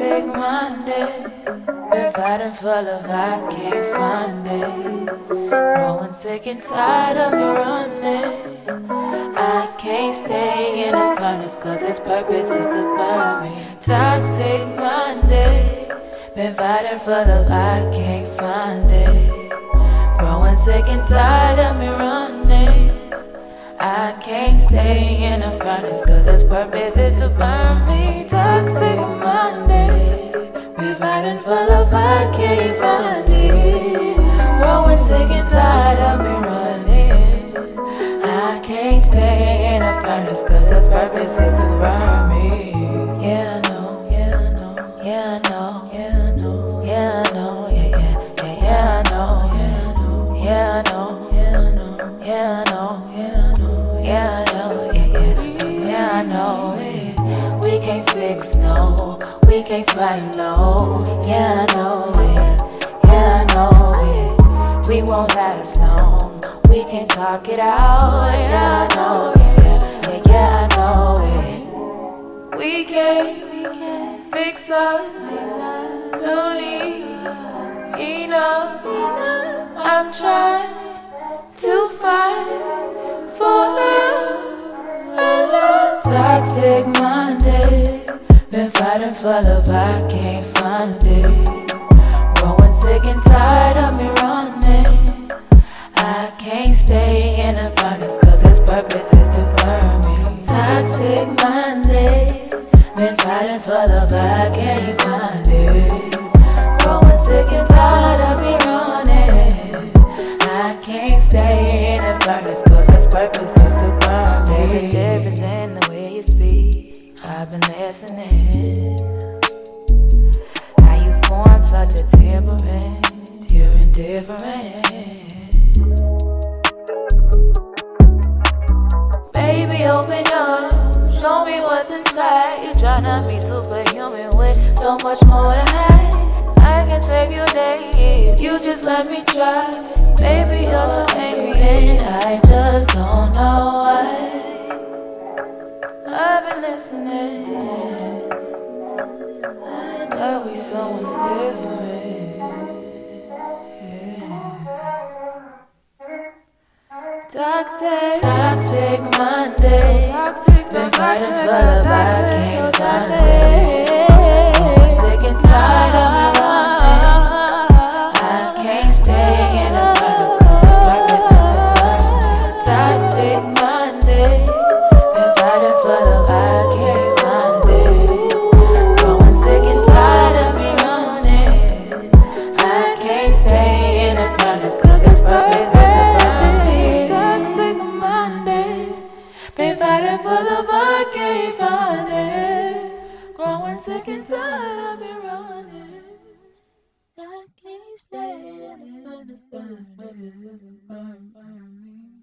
Toxic Monday. Been fighting for love, I can't find it. Growing sick and tired of me running. I can't stay in the furnace cause its purpose is to burn me. Toxic Monday. Been fighting for love, I can't find it. Growing sick and tired of me running. I can't stay in the furnace cause its purpose is to burn me. Toxic Monday. Been fighting for love, I can't find it. Growing sick and tired of me running. I can't stay in the furnace cause its purpose is to burn me. Yeah, I know, yeah, I know, yeah, I know, yeah, I know, yeah, I know, yeah, I know, yeah, I know, yeah, I know, yeah, I know, yeah, I know, yeah, I know, yeah, I know it. We can't fix no, we can't fight no, yeah, I know it, yeah, I know it. We won't last long, we can't talk it out, yeah, I know, yeah, I know it. We can't fix us, only enough. I'm trying to fight for love. Toxic Monday. Been fighting for love, I can't find it. Growing sick and tired of me running. I can't stay in the furnace cause its purpose is to burn me. Toxic Monday. Been fighting for love, I can't find it. Growing sick and tired of me running. I can't stay in the furnace cause its purpose is to burn me. There's a difference in the way you speak, I've been listening. How you form such a temperament, you're indifferent. Baby, open up, show me what's inside. You're tryna be superhuman with so much more to hide. I can save your day if you just let me try. Baby, you're so angry and I just don't know why. I've been listening, and are we so indifferent? Toxic Monday. Been fighting for love, I can't find it. Sick and tired of me running. I can't stay in the furnace cause its purpose is to burn me. Toxic Monday. Been fighting for love, I can't find it. Growing sick and tired of me running. I can't stay in the furnace cause its purpose is to burn me. Toxic Monday. Been fighting for love, I can't find it. Growing sick and tired of me running. I can't stay in the furnace, burn me.